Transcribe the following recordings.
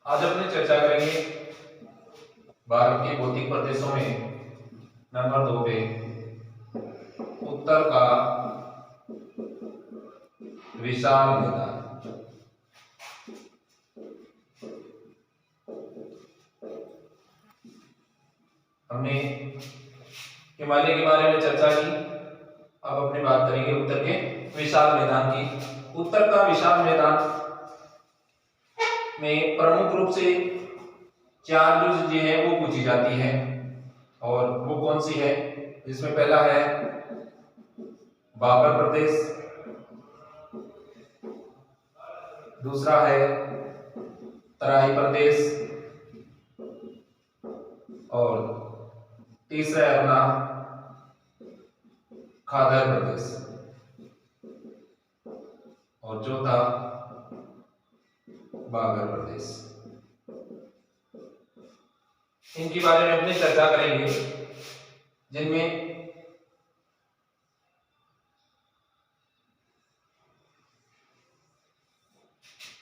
आज अपने चर्चा करेंगे भारत के भौतिक प्रदेशों में नंबर 2 पे उत्तर का विशाल मैदान। हमने हिमालय के बारे में चर्चा की, अब अपनी बात करेंगे उत्तर के विशाल मैदान की। उत्तर का विशाल मैदान में प्रमुख रूप से 4 जो चीजें हैं वो पूछी जाती है, और वो कौन सी है? जिसमें पहला है बाबर प्रदेश, दूसरा है तराई प्रदेश, और तीसरा है अपना खादर प्रदेश, और चौथा बागर प्रदेश। इनके बारे में अपनी चर्चा करेंगे, जिनमें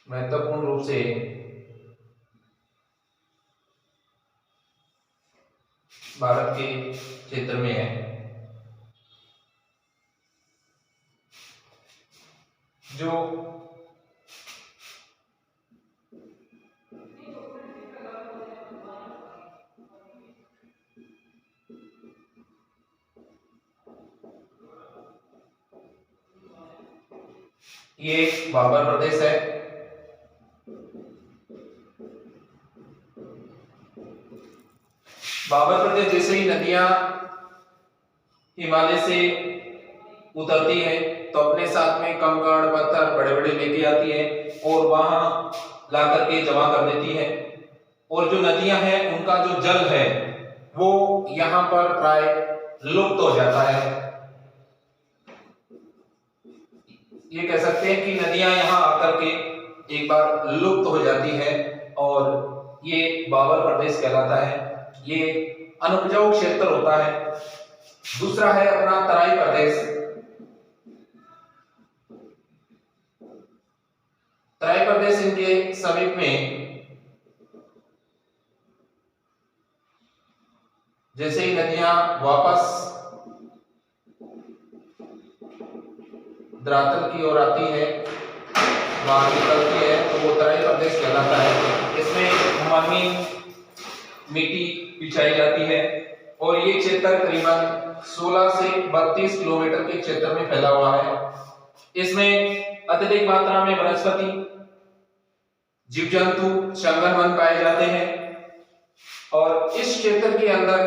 महत्वपूर्ण रूप से भारत के क्षेत्र में है। जो ये बाबर प्रदेश है, बाबर प्रदेश जैसे ही नदियां हिमालय से उतरती है तो अपने साथ में कंकड़ पत्थर बड़े बड़े लेके आती है और वहां ला करके जमा कर देती है, और जो नदियां हैं उनका जो जल है वो यहाँ पर प्राय लुप्त हो जाता है। ये कह सकते हैं कि नदियां यहाँ आकर के एक बार लुप्त हो जाती है, और ये बाबर प्रदेश कहलाता है। ये अनुपजाऊ क्षेत्र होता है। दूसरा है अपना तराई प्रदेश। तराई प्रदेश इनके समीप में जैसे ही नदियां वापस धरातल की ओर आती है, वहां निकलती है, तो वो तराई प्रदेश कहलाता है। इसमें महीन मिट्टी बिछाई जाती है, और ये क्षेत्र करीबन 16 से 32 किलोमीटर के क्षेत्र में फैला हुआ है। इसमें अत्यधिक मात्रा में वनस्पति, जीव जंतु, जंगल वन पाए जाते हैं, और इस क्षेत्र के अंदर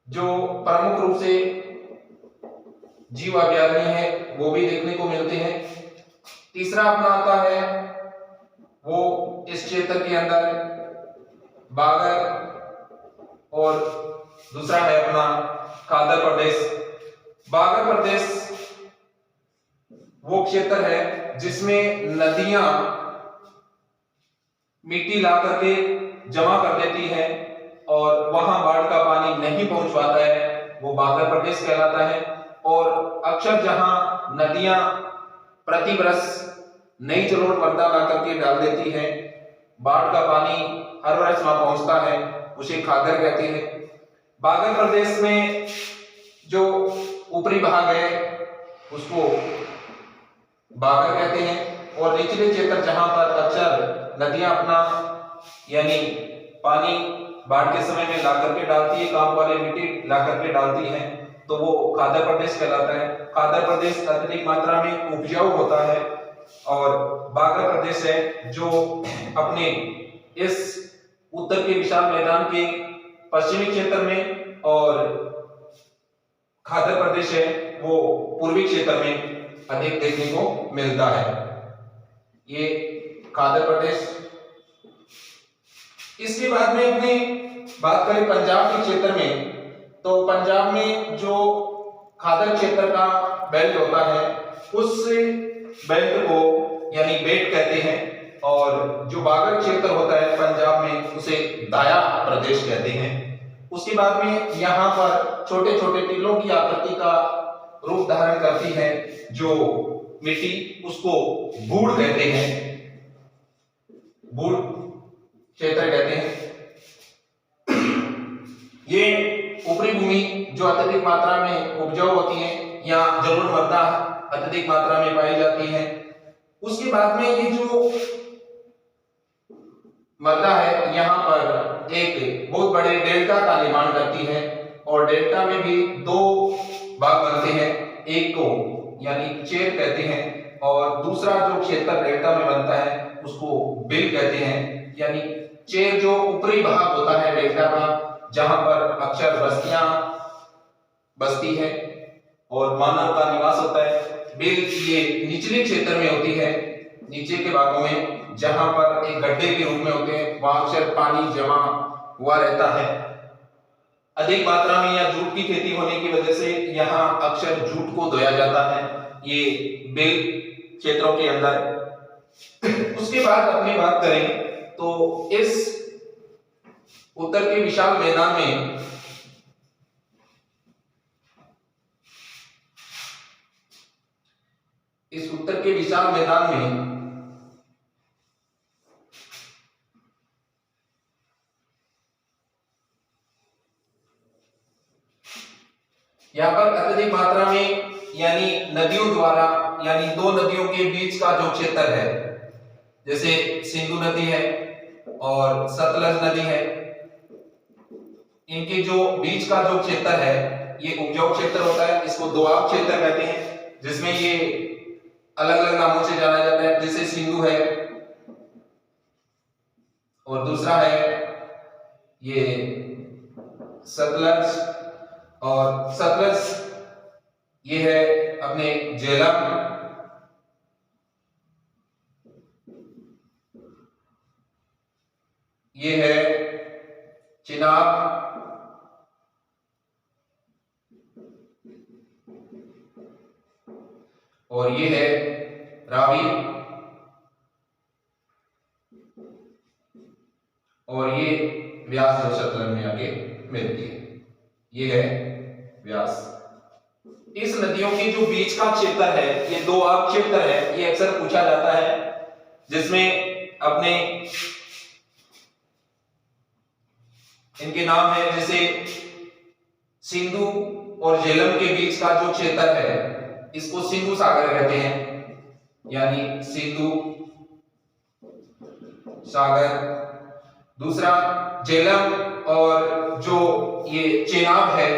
जो प्रमुख रूप से जीव अभयारण्य है वो भी देखने को मिलते हैं। तीसरा अपना आता है वो इस क्षेत्र के अंदर बागर, और दूसरा है अपना खादर प्रदेश। बागर प्रदेश वो क्षेत्र है जिसमें नदियां मिट्टी ला करके जमा कर देती है और वहां बाढ़ का पानी नहीं पहुंच पाता है, वो बागर प्रदेश कहलाता है। और अक्सर जहां नदियां प्रति वर्ष नई जलोढ़ मृदा ला करके डाल देती है, बाढ़ का पानी हर वर्ष वहां पहुंचता है, उसे खादर कहते हैं। बागर प्रदेश में जो ऊपरी भाग है उसको बागर कहते हैं, और निचले क्षेत्र जहां पर अक्सर नदियां अपना यानी पानी बाढ़ के समय में ला करके डालती है, काम वाले मिट्टी ला करके डालती है, तो वो खादर प्रदेश कहलाता है। खादर प्रदेश अत्यधिक मात्रा में उपजाऊ होता है, और बागर प्रदेश है जो अपने इस उत्तर के विशाल मैदान के पश्चिमी क्षेत्र में, और खादर प्रदेश है वो पूर्वी क्षेत्र में अधिक देखने को मिलता है। ये खादर प्रदेश। इसके बाद में अपने बात करें पंजाब के क्षेत्र में, तो पंजाब में जो खादर क्षेत्र का बेल्ट होता है उस बेल्ट को यानी बेट कहते हैं, और जो बागर क्षेत्र होता है पंजाब में उसे दाया प्रदेश कहते हैं। उसके बाद में यहाँ पर छोटे छोटे टीलों की आकृति का रूप धारण करती है जो मिट्टी, उसको बूढ़ कहते हैं। बूढ़ क्षेत्र कहते हैं। ये ऊपरी भूमि जो अत्यधिक मात्रा में उपजाऊ होती है या जरूरत मृदा अत्यधिक मात्रा में पाई जाती है। उसके बाद में ये जो मृदा है यहाँ पर एक बहुत बड़े डेल्टा का निर्माण करती है और डेल्टा में भी दो भाग बनते हैं, एक को यानी चेर कहते हैं और दूसरा जो क्षेत्र डेल्टा में बनता है उसको बिल कहते हैं। यानी चेर जो ऊपरी भाग होता है डेल्टा का, जहां पर अक्सर बस्तियां बसती है और मानव का निवास होता है। बिल ये निचले क्षेत्र में होती है, नीचे के भागों में जहां पर एक गड्ढे के रूप में होते हैं, वहां अक्सर पानी जमा हुआ रहता है। अधिक मात्रा में या जूट की खेती होने की वजह से यहाँ अक्सर जूट को धोया जाता है ये बिल क्षेत्रों के अंदर। उसके बाद अपनी बात करें तो इस उत्तर के विशाल मैदान में यहाँ पर अत्यधिक मात्रा में यानी नदियों द्वारा यानी दो नदियों के बीच का जो क्षेत्र है, जैसे सिंधु नदी है और सतलज नदी है, इनके जो बीच का जो क्षेत्र है ये उपजाऊ क्षेत्र होता है। इसको दोआब क्षेत्र कहते हैं, जिसमें ये अलग अलग नामों से जाना जाता है, जैसे सिंधु है और दूसरा है ये सतलज, और सतलज ये है अपने झेलम, ये है चिनाब, और ये है रावी, और ये व्यास जो सतलज में आगे मिलती है, ये है व्यास। इस नदियों के जो बीच का क्षेत्र है ये दोआब क्षेत्र है, ये अक्सर पूछा जाता है, जिसमें अपने इनके नाम है, जैसे सिंधु और झेलम के बीच का जो क्षेत्र है इसको सिंधु सागर कहते हैं, यानी सिंधु सागर। दूसरा झेलम और जो ये चेनाब है,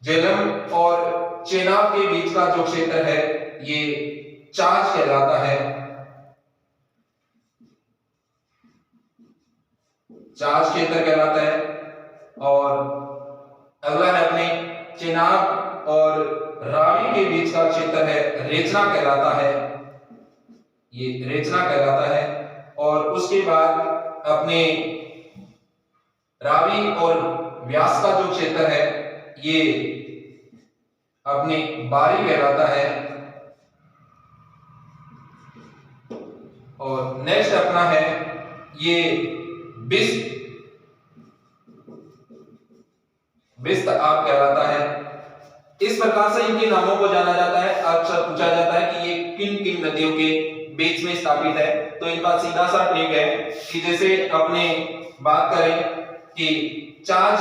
झेलम और चेनाब के बीच का जो क्षेत्र है ये चाच कहलाता है, चाच क्षेत्र कहलाता है। और अगला है अपने चेनाब और रावी के बीच का क्षेत्र है रेचना कहलाता है, ये रेचना कहलाता है। और उसके बाद अपने रावी और व्यास का जो क्षेत्र है ये अपने बारी कहलाता है। और नेक्स्ट अपना है ये बिस्त, बिस्त आप कहलाता है। इस प्रकार से इनके नामों को जाना जाता है। अक्सर पूछा जाता है कि ये किन किन नदियों के बीच में स्थापित है, तो इनका सीधा सा ट्रिक है कि जैसे अपने बात करें कि चाच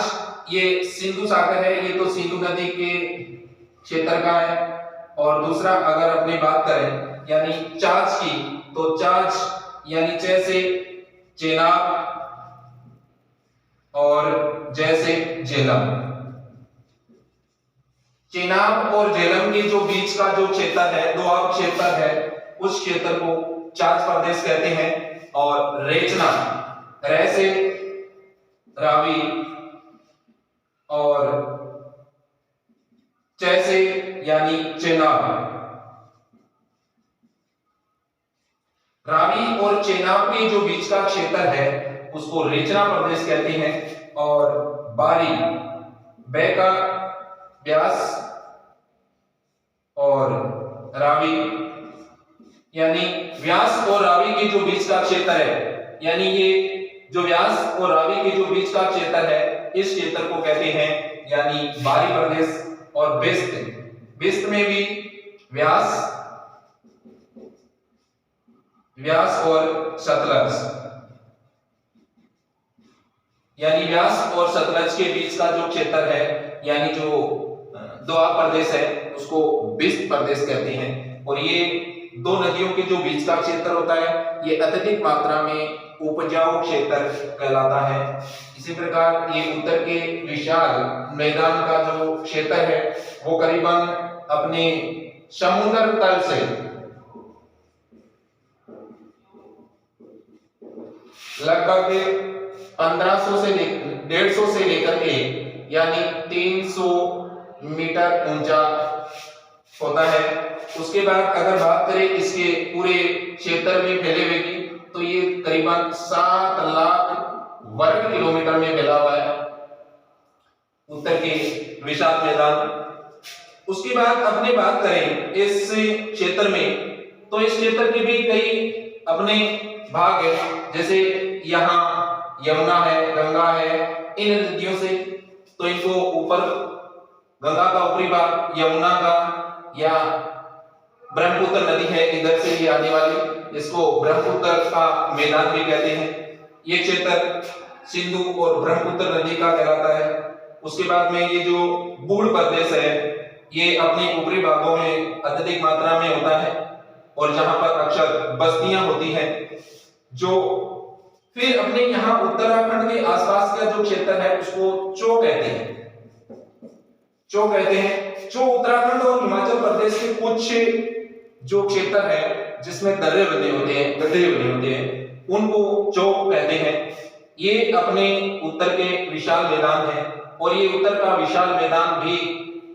ये सिंधु सागर है, ये तो सिंधु नदी के क्षेत्र का है। और दूसरा अगर अपनी बात करें यानी चाच की, तो चाच यानी जैसे चेनाब और जैसे झेलम। चेनाब और झेलम के जो बीच का जो क्षेत्र है, दोआब क्षेत्र है, उस क्षेत्र को चाच प्रदेश कहते हैं। और रेचना रे से रावी और जैसे यानी चेनाब। रावी और चेनाब के जो बीच का क्षेत्र है उसको रेचना प्रदेश कहते हैं। और बारी बे का व्यास और रावी यानी व्यास और रावी के जो बीच का क्षेत्र है, यानी ये जो व्यास और रावी के जो बीच का क्षेत्र है इस क्षेत्र को कहते हैं यानी बारी प्रदेश। और बिस्त, बिस्त में भी व्यास व्यास और सतलज, यानी व्यास और सतलज के बीच का जो क्षेत्र है, यानी जो दोआब प्रदेश है, उसको बिस्त प्रदेश कहते हैं। और ये दो नदियों के जो बीच का क्षेत्र होता है, ये अत्यधिक मात्रा में उपजाऊ क्षेत्र कहलाता है। इसी प्रकार ये उत्तर के विशाल मैदान का जो क्षेत्र है, वो करीबन अपने समुद्र तल से लगभग 1500 से 150 से लेकर के यानी 300 मीटर ऊंचा होता है। उसके बाद अगर बात करें इसके पूरे क्षेत्र में फैले हुए की, तो ये करीबन 7 लाख वर्ग किलोमीटर में फैला हुआ है उत्तर के विशाल मैदान। उसके बाद अपने बात करें इस क्षेत्र में, तो इस क्षेत्र के भी कई अपने भाग है, जैसे यहाँ यमुना है, गंगा है, इन नदियों से तो इनको ऊपर गंगा का ऊपरी भाग, यमुना का या ब्रह्मपुत्र नदी है इधर से ये आने वाली, इसको ब्रह्मपुत्र का मैदान भी कहते हैं। ये क्षेत्र सिंधु और ब्रह्मपुत्र नदी का कहलाता है। उसके बाद में ये जो बूढ़ प्रदेश है, ये अपने ऊपरी भागों में अत्यधिक मात्रा में होता है और जहां पर अक्सर बस्तियां होती हैं, जो फिर अपने यहाँ उत्तराखंड के आसपास का जो क्षेत्र है उसको चो कहते हैं। चो कहते हैं। चो उत्तराखंड और हिमाचल प्रदेश के कुछ जो क्षेत्र है जिसमें दर्रे बने होते हैं, गड्ढे बने होते हैं, उनको चो कहते हैं। ये अपने उत्तर के विशाल मैदान है और ये उत्तर का विशाल मैदान भी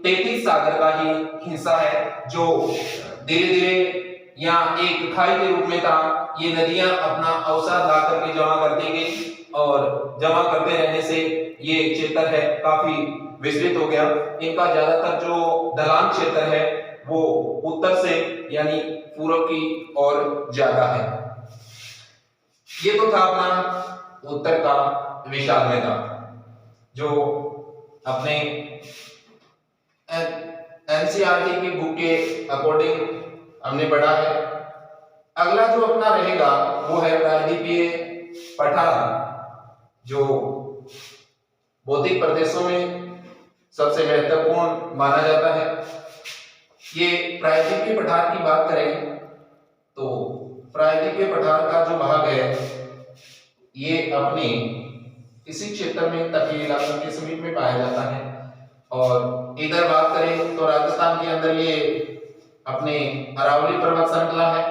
33 सागर का ही हिस्सा है, जो धीरे धीरे या एक खाई के रूप में था। ये नदियां अपना अवसाद ला करके जमा करती गई और जमा करते रहने से ये क्षेत्र है काफी विस्तृत हो गया। इनका ज्यादातर जो ढलान क्षेत्र है वो उत्तर से यानी पूर्व की ओर ज्यादा है। ये तो था अपना उत्तर का विशाल मैदान, जो अपने एनसीईआरटी की बुक के अकॉर्डिंग हमने पढ़ा है। अगला जो अपना रहेगा वो है प्रायद्वीपीय पठार, जो भौतिक प्रदेशों में सबसे महत्वपूर्ण माना जाता है। ये प्रायद्वीपीय पठार की बात करें तो प्रायद्वीपीय पठार का जो भाग है ये अपने इसी क्षेत्र में तटीय इलाकों के समीप में पाया जाता है। और इधर बात करें तो राजस्थान के अंदर ये अपने अरावली पर्वत श्रृंखला है,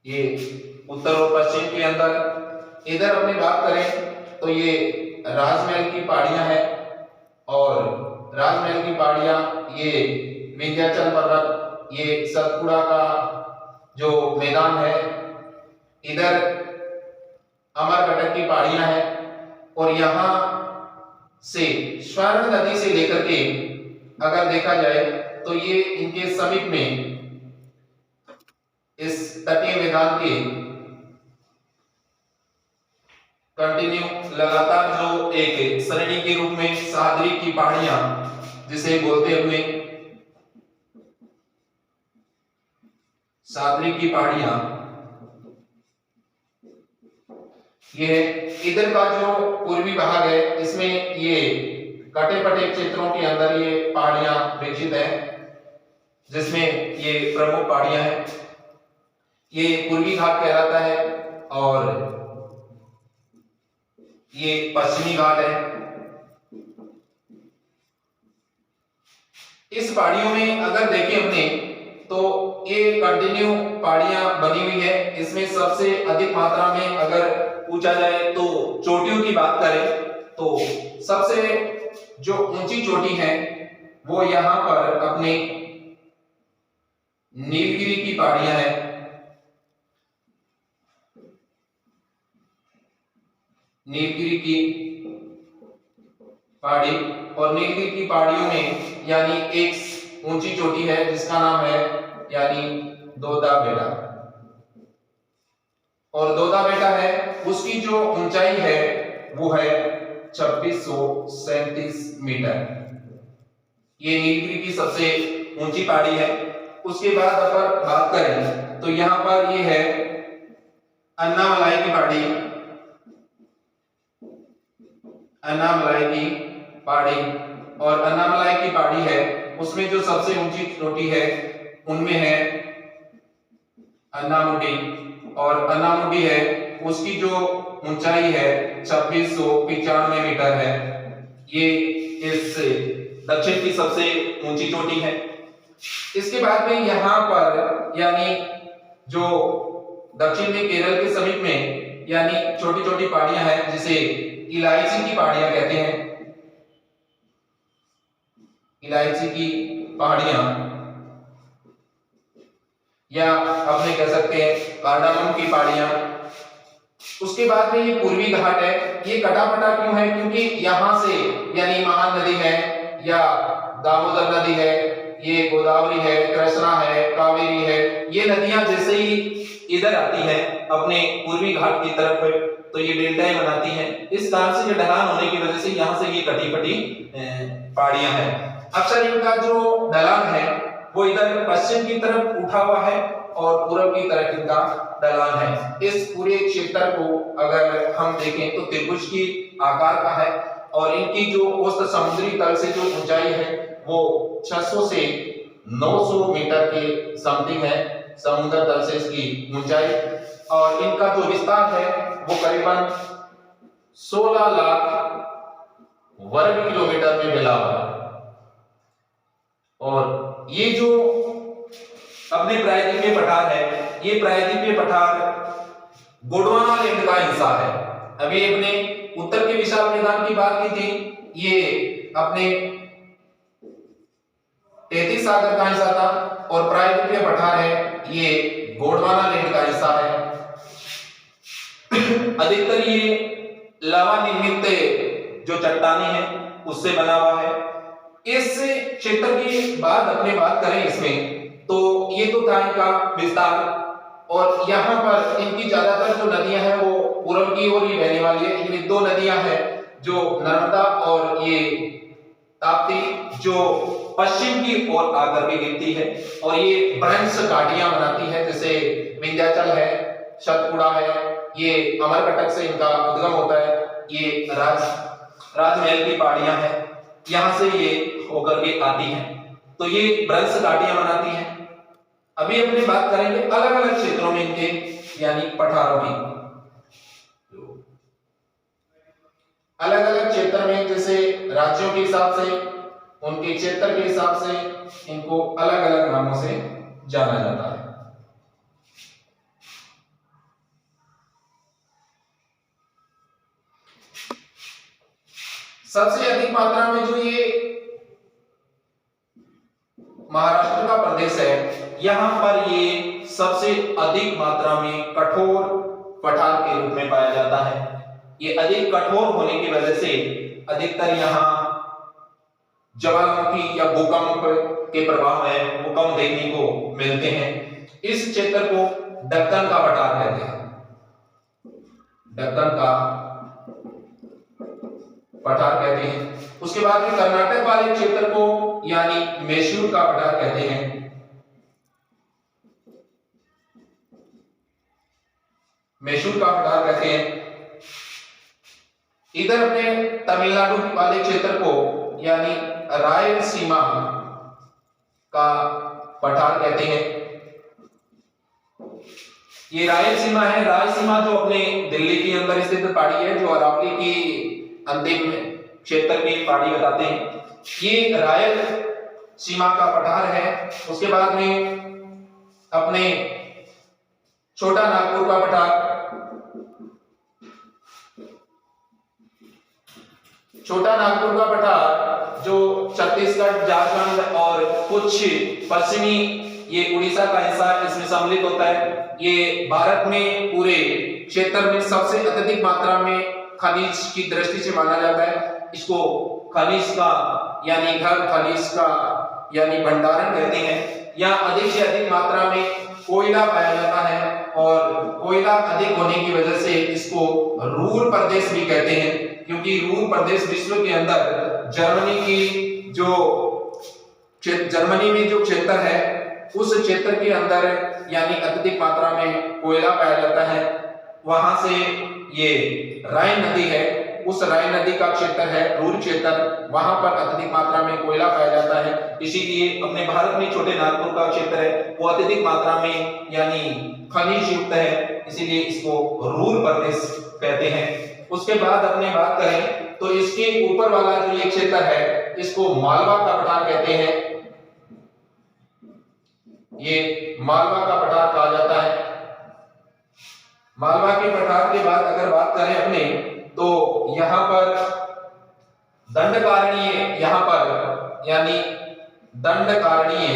ये उत्तर और पश्चिम के अंदर। इधर अपनी बात करें तो ये राजमहल की पहाड़ियां हैं और राजमहल की पहाड़ियां ये विंध्याचल पर्वत, ये सतपुड़ा का जो मैदान है, इधर अमरकटक की पहाड़ियां हैं। और यहाँ से स्वर्ण नदी से लेकर के अगर देखा जाए तो ये इनके समीप में इस तटीय मैदान के कंटिन्यू लगातार जो एक श्रेणी के रूप में सह्याद्री की पहाड़ियां जिसे बोलते हुए सह्याद्री की पहाड़ियां, ये इधर का जो पूर्वी भाग है इसमें ये कटे पटे क्षेत्रों के अंदर ये पहाड़ियां विकसित है, जिसमें ये प्रमुख पहाड़ियां हैं। ये पूर्वी घाट कहलाता है और ये पश्चिमी घाट है। इस पहाड़ियों में अगर देखें हमने तो ये कंटिन्यू पहाड़ियां बनी हुई है। इसमें सबसे अधिक मात्रा में अगर पूछा जाए तो चोटियों की बात करें तो सबसे जो ऊंची चोटी है वो यहाँ पर अपने नीलगिरी की पहाड़ियां हैं। नीलगिरी की पहाड़ी, और नीलगिरी की पहाड़ियों में यानी एक ऊंची चोटी है जिसका नाम है यानी दोदा बेटा, और दोदा बेटा है उसकी जो ऊंचाई है वो है 2637 मीटर। ये नीलगिरी की सबसे ऊंची पहाड़ी है। उसके बाद अगर बात करें तो यहाँ पर ये है अन्नामलाई की पहाड़ी, अन्नामलाई की पहाड़ी, और अन्नामलाई की पहाड़ी है उसमें जो सबसे ऊंची चोटी है उनमें है अन्नामुडी, और अन्नामुडी है उसकी जो ऊंचाई है 2695 मीटर है। ये इस दक्षिण की सबसे ऊंची चोटी है। इसके बाद में यहाँ पर यानी जो दक्षिण में केरल के समीप में यानी छोटी छोटी पहाड़ियां हैं जिसे इलायची की पहाड़ियां कहते हैं, इलायची की पहाड़ियां, या अपने कह सकते हैं कार्डामम की पहाड़ियां। उसके बाद में ये पूर्वी घाट है। ये कटापटा क्यों है? क्योंकि यहाँ से यानी महान नदी है या दामोदर नदी है, ये गोदावरी है, कृष्णा है, कावेरी है, ये नदियां जैसे ही इधर आती है अपने पूर्वी घाट की तरफ तो ये डेल्टाएं बनाती हैं। इस कारण से ये ढलान होने की वजह से यहाँ से ये कटी कटी पहाड़ियां हैं। अक्सर इनका जो ढलान है वो इधर पश्चिम की तरफ उठा हुआ है और पूर्व की तरफ इनका ढलान है। इस पूरे क्षेत्र को अगर हम देखें तो त्रिभुज की आकार का है और इनकी जो औसत समुद्री तल से जो ऊंचाई है वो 600 से 900 मीटर के समथिंग है समुद्र तल से इसकी ऊंचाई, और इनका जो विस्तार है वो करीबन 16 लाख वर्ग किलोमीटर में फैला हुआ है। और ये जो अपने प्रायद्वीपीय पठार है, ये प्रायद्वीपीय पठार गोंडवाना लैंड का हिस्सा है। अभी अपने उत्तर के विशाल मैदान की बात की थी, ये अपने 33 सागर का हिस्सा था, और प्रायद्वीपीय पठार है ये गोंडवाना लैंड का हिस्सा है। अधिकतर ये लावा निर्मित जो चट्टाने हैं उससे बना हुआ है। इस क्षेत्र की बात करें इसमें तो ये तो था इनका विस्तार, और यहाँ पर इनकी ज्यादातर जो नदियां हैं वो पूर्व की ओर ही बहने वाली है। इनमें दो नदियां हैं जो नर्मदा और ये ताप्ती जो पश्चिम की ओर आकर के गिरती है, और ये ब्रह्मस घाटियां बनाती है, जैसे विंध्याचल है, सतपुड़ा है, ये अमरकटक से इनका उद्गम होता है, ये राजमहल की पहाड़ियां हैं, यहां से ये होकर के आती हैं, तो ये ब्रह्मस घाटियां बनाती हैं। अभी अपने बात करेंगे अलग अलग क्षेत्रों में इनके यानी पठारों की। अलग अलग क्षेत्र में जैसे राज्यों के हिसाब से, उनके क्षेत्र के हिसाब से इनको अलग अलग नामों से जाना जाता है। सबसे अधिक मात्रा में जो ये महाराष्ट्र का प्रदेश है, यहां पर ये सबसे अधिक मात्रा में कठोर पठार के रूप में पाया जाता है। ये अधिक कठोर होने की वजह से अधिकतर यहाँ ज्वालामुखी या भूकंप के प्रभाव है वो कम देखने को मिलते हैं। इस क्षेत्र को दक्कन का पठार कहते हैं, दक्कन का पठार कहते हैं। उसके बाद में कर्नाटक वाले क्षेत्र को यानी मैसूर का पठार कहते हैं। मैसूर का पठार कहते हैं। इधर अपने तमिलनाडु वाले क्षेत्र को यानी रायलसीमा का पठार कहते हैं। ये रायलसीमा है, रायलसीमा जो अपने दिल्ली के अंदर स्थित पहाड़ी है, जो अरावली की अंतिम क्षेत्र की पहाड़ी बताते हैं, ये रायलसीमा का पठार है। उसके बाद में अपने छोटा नागपुर का पठार, छोटा नागपुर का पठार जो छत्तीसगढ़, झारखंड और कुछ पश्चिमी ये उड़ीसा का हिस्सा इसमें सम्मिलित होता है। ये भारत में पूरे क्षेत्र में सबसे अत्यधिक मात्रा में खनिज की दृष्टि से माना जाता है। इसको खनिज का यानी घर, खनिज का यानी भंडारण कहते हैं। यहाँ अधिक से अधिक मात्रा में कोयला पाया जाता है, और कोयला अधिक होने की वजह से इसको रूर प्रदेश भी कहते हैं, क्योंकि रूर प्रदेश विश्व के अंदर जर्मनी में जो क्षेत्र है उस क्षेत्र के अंदर यानी अत्यधिक मात्रा में कोयला पाया जाता है। वहां से ये राइन नदी है, उस राइन नदी का क्षेत्र है रूर क्षेत्र, वहां पर अत्यधिक मात्रा में कोयला पाया जाता है। इसीलिए अपने भारत में छोटे नागपुर का क्षेत्र है वो अत्यधिक मात्रा में यानी खनिज युक्त है, इसीलिए इसको रूर प्रदेश कहते हैं। उसके बाद अपने बात करें तो इसके ऊपर वाला जो ये क्षेत्र है इसको मालवा का पठार कहते हैं। ये मालवा का पठार कहा जाता है। मालवा के पठार के बाद अगर बात करें अपने तो यहां पर दंडकारण्य, यहां पर यानी दंडकारण्य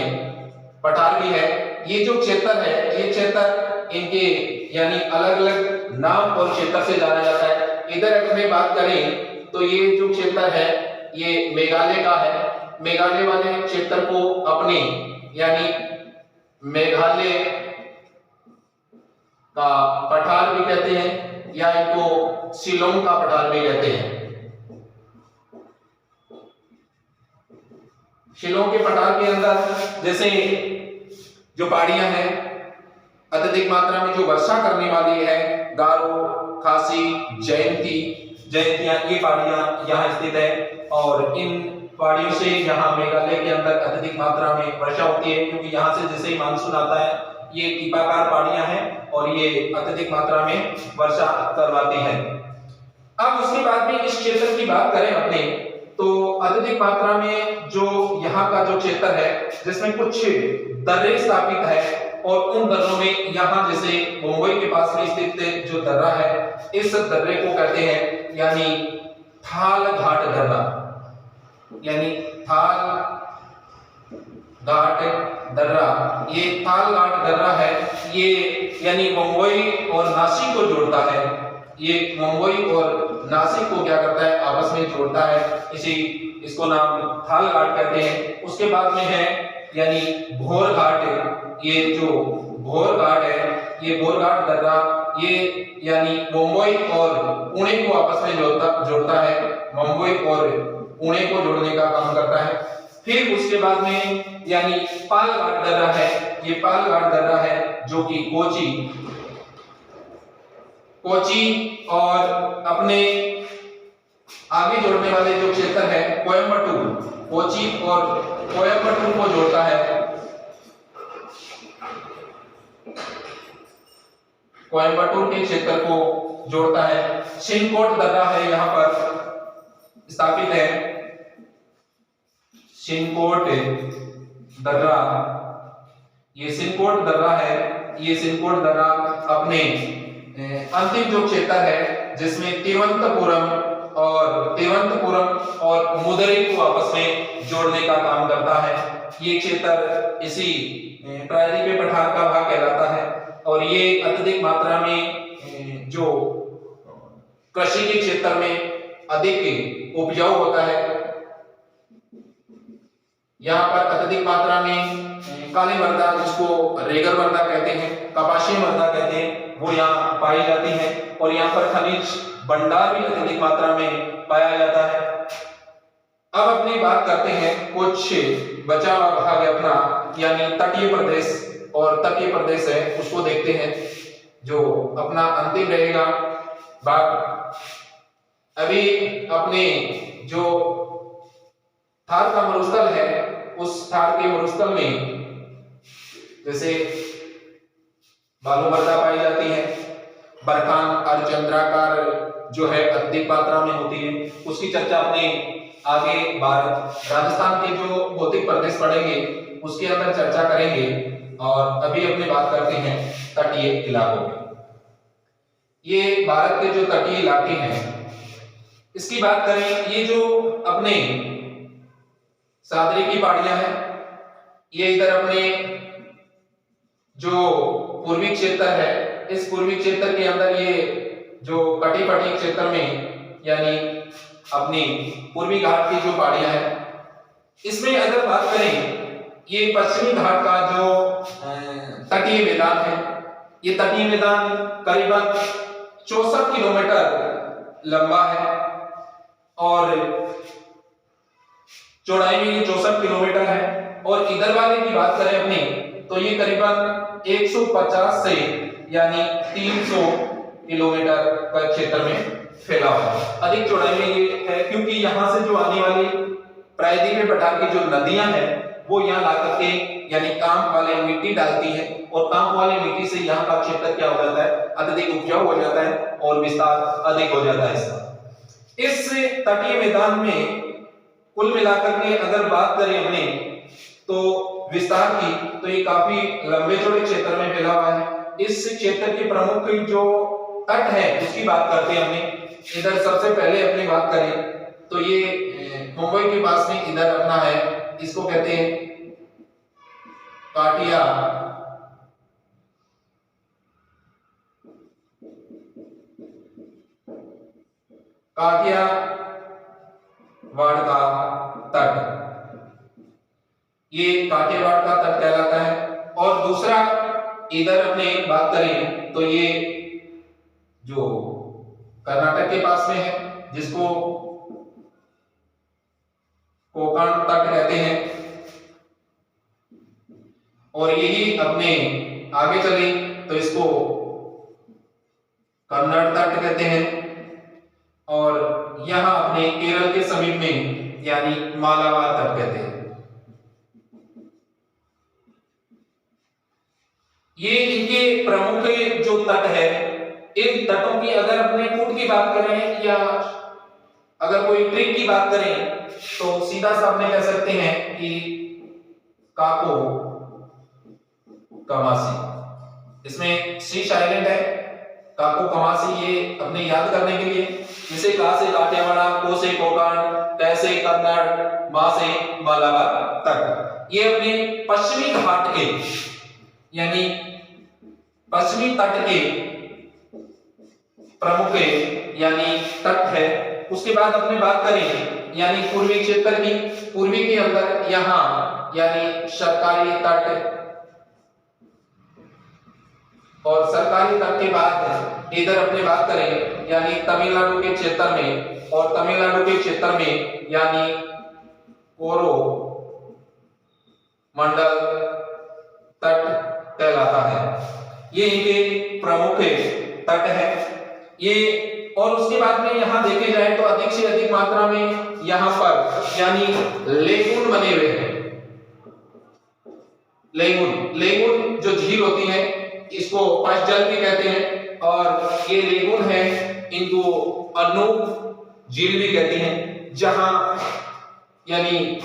पठार भी है। ये जो क्षेत्र है ये क्षेत्र इनके यानी अलग अलग नाम और क्षेत्र से जाना जाता है। इधर अगर हम बात करें तो ये जो क्षेत्र है ये मेघालय का है। मेघालय वाले क्षेत्र को अपने यानी मेघालय का पठार भी कहते हैं या इनको शिलोंग का पठार भी कहते हैं। शिलोंग के पठार के अंदर जैसे जो पहाड़ियां हैं अत्यधिक मात्रा में जो वर्षा करने वाली है, गारो, खासी, जयंतियां, ये पहाड़ियां यहाँ स्थित है और इन पहाड़ियों से यहाँ मेघालय के अंदर अत्यधिक मात्रा में वर्षा होती है, क्योंकि यहाँ से जैसे ही मानसून आता है ये टीपाकार पहाड़ियां हैं और ये अत्यधिक मात्रा में वर्षा करवाती है। अब उसके बाद में इस क्षेत्र की बात करें अपने तो अत्यधिक मात्रा में जो यहाँ का जो क्षेत्र है जिसमें कुछ दर्रे स्थापित है और उन दर्रों में यहाँ जैसे मुंबई के पास में स्थित जो दर्रा है इस दर्रे को कहते हैं यानी थाल घाट दर्रा, यानी थाल घाट दर्रा। ये थाल घाट दर्रा है, ये यानी मुंबई और नासिक को जोड़ता है। ये मुंबई और नासिक को क्या करता है आपस में जोड़ता है, इसको नाम थाल घाट कहते हैं। उसके बाद में है यानी भोर घाट। ये जो भोर घाट है ये भोर घाट दर्रा ये यानी मुंबई और पुणे को आपस में जोड़ता है, मुंबई और पुणे को जोड़ने का काम करता है। फिर उसके बाद में यानी पाल घाट दर्रा है, ये पाल घाट दर्रा है जो कि कोची और अपने आगे जोड़ने वाले जो क्षेत्र है कोयम्बटूर, कोची और कोयम्बटूर को जोड़ता है। कोयम्बटूर के क्षेत्र को जोड़ता है। सिनकोट दर्रा है यहाँ पर स्थापित है, सिनकोट दर्रा। ये सिनकोट दर्रा है, ये सिनकोट दर्रा अपने अंतिम जो क्षेत्र है जिसमें तिरुवनंतपुरम और मुदरी को आपस में जोड़ने का काम करता है। ये क्षेत्र इसी प्रायद्वीपीय पठार का भाग कहलाता है और ये अत्यधिक मात्रा में जो कृषि के क्षेत्र में अधिक उपजाऊ होता है। यहाँ पर अत्यधिक मात्रा में काली मृदा जिसको रेगर मृदा कहते हैं, कपाशी मृदा कहते हैं, वो यहाँ पाई जाती है और यहाँ पर खनिज भंडार भी अत्यधिक मात्रा में पाया जाता है। अब अपनी बात करते हैं कुछ बचा हुआ भाग अपना यानी तटीय प्रदेश, और तटीय प्रदेश है उसको देखते हैं जो अपना अंतिम रहेगा भाग। अभी अपने जो थार का मरुस्थल है उस थार के मरुस्थल में जैसे बालू मृदा पाई जाती है, बरखान अर्धचंद्राकार जो है अत्यधिक मात्रा में होती है। उसकी चर्चा अपने आगे राजस्थान के जो भौतिक प्रदेश पढ़ेंगे उसके अंदर चर्चा करेंगे। और अभी अपने बात करते हैं तटीय इलाकों में। ये भारत के जो तटीय इलाके हैं इसकी बात करें, ये जो अपने सादरी की पहाड़ियां हैं ये इधर अपने जो पूर्वी क्षेत्र है इस पूर्वी क्षेत्र के अंदर ये जो कटिपटी क्षेत्र में यानी अपनी पूर्वी घाट की जो पहाड़ियां हैं इसमें अगर बात करें ये पश्चिमी घाट का जो तटीय मैदान है, ये तटीय मैदान करीबन 64 किलोमीटर लंबा है और चौड़ाई में ये 64 किलोमीटर है। और इधर वाले की बात करें अपनी तो ये करीबन 150 से यानी 300 किलोमीटर का क्षेत्र में फैला हुआ है। अधिक चौड़ाई में ये है क्योंकि यहाँ से जो आने वाली प्रायद्वीपीय पठार की जो नदियां हैं वो यहाँ ला करके यानी कांप वाले मिट्टी डालती है और कांप वाले मिट्टी से यहाँ का क्षेत्र क्या हो जाता है, अत्यधिक उपजाऊ हो जाता है और विस्तार अधिक हो जाता है इसका। इस तटीय मैदान में कुल मिलाकर के अगर बात करें हमने तो विस्तार की, तो ये काफी लंबे चौड़े क्षेत्र में फैला हुआ है। इस क्षेत्र के प्रमुख जो तट है उसकी बात करते हैं हमने। इधर सबसे पहले अपनी बात करें तो ये मुंबई के पास में इधर अपना है, इसको कहते हैं काटिया काठियावाड़ का तट, ये काठियावाड़ का तट कहलाता है। और दूसरा इधर अपने बात करें तो ये जो कर्नाटक के पास में है जिसको कोकण तट कहते हैं, और यही अपने आगे चले तो इसको कन्नड़ तट कहते हैं। और यहां अपने केरल के समीप में यानी मालाबार तट कहते हैं। ये इनके प्रमुख जो तट है, इन तटों की अगर अपने कूट की बात करें या अगर कोई ट्रिक की बात करें तो सीधा सा अपने कह सकते हैं कि काको कमासी, इसमें शीश आइलैंड है, काको कमासी, ये अपने याद करने के लिए, जैसे का से काठियावाड़, को से कोकण, क से कन्नड़, मा से मालाबार तट, ये अपने पश्चिमी घाट के यानी पश्चिमी तट के प्रमुख यानी तट है। उसके बाद अपने बात करें यानी पूर्वी क्षेत्र की, पूर्वी के अंदर यहाँ यानी सरकारी तट, और सरकारी तट के बाद इधर अपने बात करें यानी तमिलनाडु के क्षेत्र में, और तमिलनाडु के क्षेत्र में यानी कोरो मंडल तट कहलाता है। ये इनके प्रमुख तट है ये। और उसके बाद में यहाँ देखे जाए तो अधिक से अधिक मात्रा में यहाँ पर यानी लेगून बने हुए हैं। लेगून जो झील होती है इसको पशजल भी कहते हैं, और ये लेगून है इनको अनूप झील भी कहती हैं, जहां यानी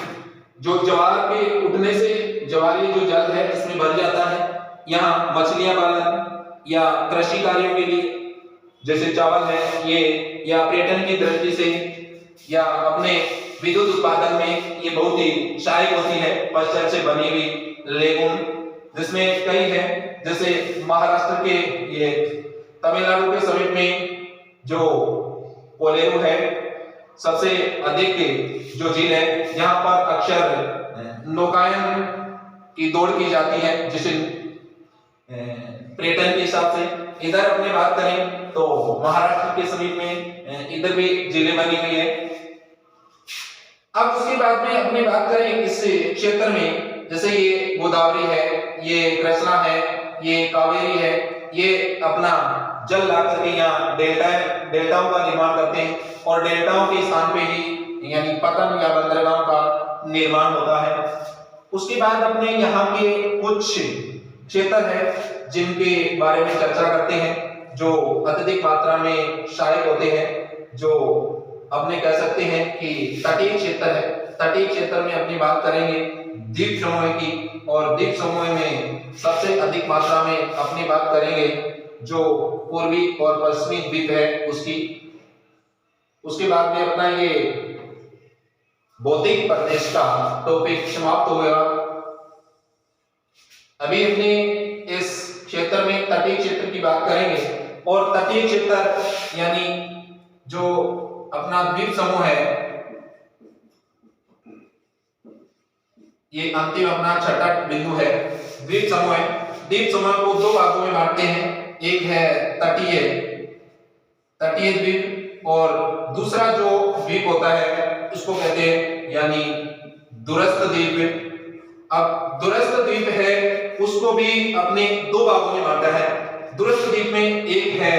जो ज्वार के उठने से ज्वारीय जो जल है इसमें भर जाता है। यहाँ मछलियां पालन या कृषि कार्यों के लिए जैसे चावल है ये, या पर्यटन की दृष्टि से या अपने विद्युत उत्पादन में ये बहुत ही सहायक होती है पशजल से बनी हुई लेगून, जिसमें कई है जैसे महाराष्ट्र के ये तमिलनाडु के समीप में जो कोलेरू है सबसे अधिक जो झील है, यहाँ पर अक्सर नौकायन की दौड़ की जाती है जिसे पर्यटन के हिसाब से। इधर अपने बात करें तो महाराष्ट्र के समीप में इधर भी झीलें बनी हुई है। अब उसके बाद में अपने बात करें इस क्षेत्र में, जैसे ये गोदावरी है, ये कृष्णा है, ये कावेरी है, ये अपना जल ला करके यहाँ डेल्टाओं का निर्माण करते हैं, और डेल्टाओं के स्थान पे ही यानी पतन या बंदरगाहों का निर्माण होता है। उसके बाद अपने यहाँ के कुछ क्षेत्र है जिनके बारे में चर्चा करते हैं जो अत्यधिक मात्रा में सहायक होते हैं, जो अपने कह सकते हैं कि तटीय क्षेत्र है। तटीय क्षेत्र में अपनी बात करेंगे द्वीप समूह की, और द्वीप समूह में सबसे अधिक मात्रा में अपनी बात करेंगे जो पूर्वी और पश्चिमी द्वीप है उसकी। उसके बाद में अपना ये बौद्धिक प्रदेश का टॉपिक समाप्त हो गया। अभी अपने इस क्षेत्र में तटीय क्षेत्र की बात करेंगे, और तटीय क्षेत्र यानी जो अपना द्वीप समूह है, ये अंतिम अपना छठा बिंदु है, द्वीप समूह है। द्वीप समूह को दो भागों में बांटते हैं, एक है तटीय द्वीप, और दूसरा जो द्वीप होता है उसको कहते हैं यानी दूरस्थ द्वीप। अब दूरस्थ द्वीप है उसको भी अपने दो भागों में बांटा है। दूरस्थ द्वीप में एक है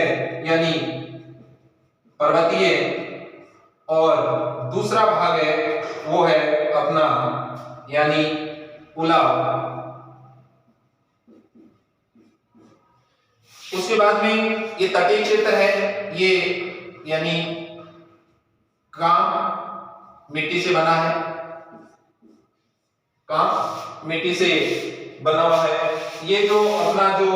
यानी पर्वतीय और दूसरा भाग है वो है अपना यानी उलाव। उसके बाद में ये तटीय क्षेत्र है, ये यानी काम मिट्टी से बना है, काम मिट्टी से बना हुआ है। ये जो अपना जो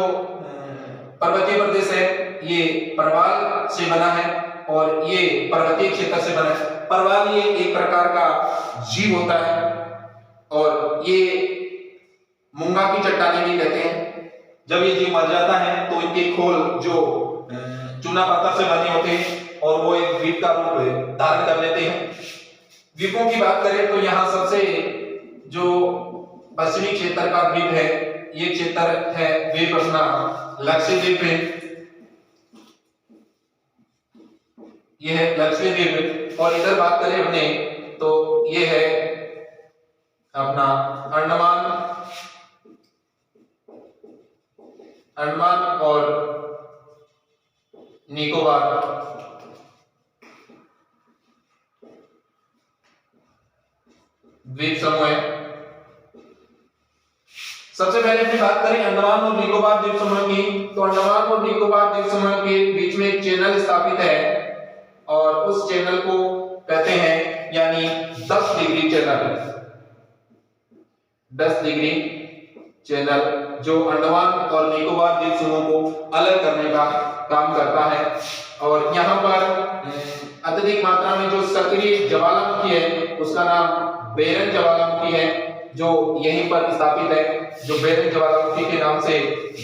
पर्वतीय प्रदेश है ये परवाल से बना है और ये पर्वतीय क्षेत्र से बना है। परवाल ये एक प्रकार का जीव होता है और ये मूंगा की चट्टानें भी कहते हैं। जब ये जीव मर जाता है तो इनके खोल जो चूना पत्थर से बने होते हैं और वो एक द्वीप का रूप धारण कर लेते हैं। द्वीपों की बात करें तो यहाँ सबसे जो पश्चिमी क्षेत्र का द्वीप है ये क्षेत्र है द्वीप अपना लक्षद्वीप है, ये है लक्षद्वीप। और इधर बात करें अपने तो ये है अपना अंडमान और निकोबार। द्वीप समूह है। सबसे पहले अपनी बात करें अंडमान और निकोबार द्वीप समूह की, तो अंडमान और निकोबार द्वीप समूह के बीच में एक चैनल स्थापित है और उस चैनल को कहते हैं यानी 10 डिग्री चैनल। 10 डिग्री चैनल जो अंडमान और निकोबार द्वीप समूह को अलग करने का काम करता है। और यहाँ पर अत्यधिक मात्रा में जो सक्रिय ज्वालामुखी है उसका नाम बेरन ज्वालामुखी है जो यहीं पर स्थापित है, जो बेरन ज्वालामुखी के नाम से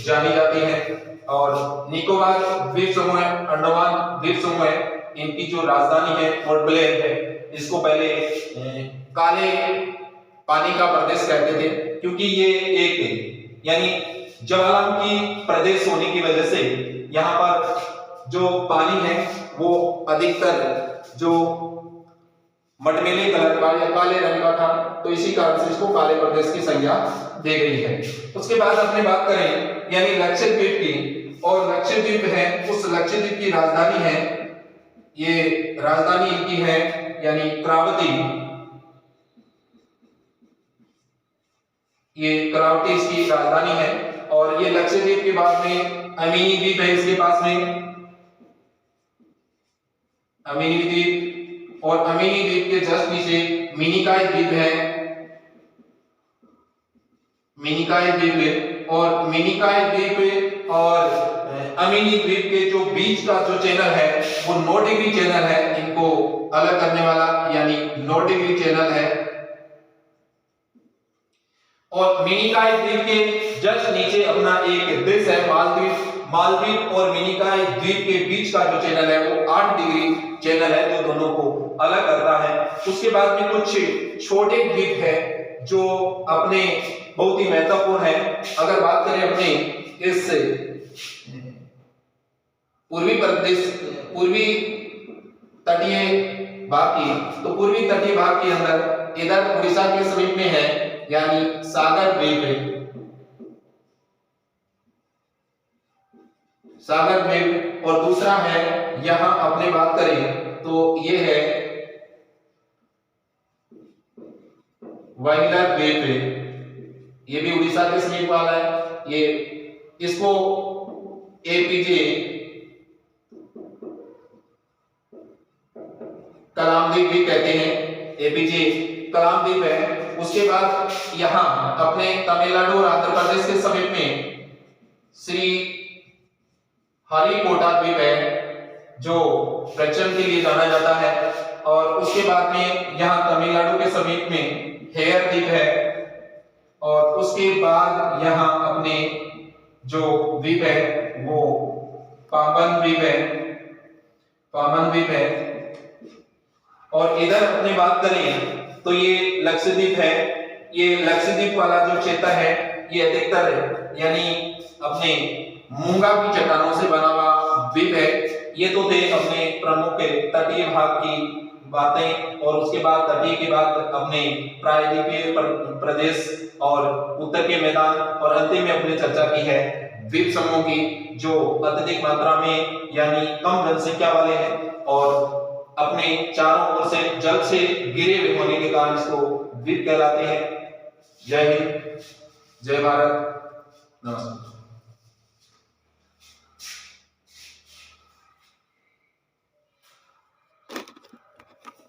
जानी जाती है। और निकोबार द्वीप समूह है, अंडमान द्वीप समूह है, इनकी जो राजधानी है पोर्ट ब्लेयर है। इसको पहले काले पानी का प्रदेश कहते थे क्योंकि ये एक यानी ज्वालामुखी प्रदेश होने की वजह से यहाँ पर जो पानी है वो अधिकतर जो मटमैले कलर का या काले रंग का था, तो इसी कारण से इसको काले प्रदेश की संज्ञा दी गई है। उसके बाद अपने बात करें यानी लक्षद्वीप की, और लक्षद्वीप है उस लक्षद्वीप की राजधानी है, ये राजधानी इनकी है यानी क्रावती। ये क्रावती इसकी राजधानी है। और ये लक्षद्वीप के बाद में अमीनी द्वीप है इसके पास में, अमीनी द्वीप, और अमीनी द्वीप के जस्ट नीचे मिनिकॉय द्वीप है, मिनिकॉय द्वीप। और मिनिकॉय द्वीप और अमीनी द्वीप के जो बीच का जो चैनल है वो 9 डिग्री चैनल है, इनको अलग करने वाला यानी 9 डिग्री चैनल है। और मिनिकॉय द्वीप के जस्ट नीचे अपना एक देश है मालदीव। मालदीव और मिनिकॉय द्वीप के बीच का जो चैनल है वो 8 डिग्री चैनल है जो दोनों को अलग करता है। उसके बाद में कुछ छोटे द्वीप है जो अपने बहुत ही महत्वपूर्ण है। अगर बात करें अपने इस पूर्वी तटीय भाग की, तो पूर्वी तटीय भाग के अंदर इधर उड़ीसा के समीप में है यानी सागर द्वीप है, सागर द्वीप। और दूसरा है यहां अपने बात करें तो ये है वाहिला द्वीप है, ये भी उड़ीसा के समीप वाला है। ये इसको एपीजे कलाम द्वीप भी कहते हैं, एपीजे कलाम द्वीप है। उसके बाद यहां अपने तमिलनाडु और आंध्र प्रदेश के समीप में श्री हरिकोटा द्वीप है जो पर्यटन के लिए जाना जाता है। और उसके बाद में यहां तमिलनाडु के समीप में हेयर द्वीप है। और उसके बाद यहां अपने जो द्वीप है वो पांबन द्वीप है, पांबन द्वीप है। और इधर अपने बात करें तो ये लक्षद्वीप है। ये लक्षद्वीप वाला जो क्षेत्र है ये अधिकतर यानी अपने मूंगा की चट्टानों से बना हुआ द्वीप है। ये तो थे अपने प्रमुख तटीय भाग की बातें। और उसके बाद तटीय के बाद अपने प्रायद्वीपीय प्रदेश और उत्तर के मैदान और अंतिम में अपने चर्चा की है द्वीप समूह की, जो अत्यधिक मात्रा में यानी कम जनसंख्या वाले हैं और अपने चारों ओर से जल से घिरे हुए होने के कारण इसको द्वीप कहलाते हैं। जय हिंद, जय भारत, नमस्कार।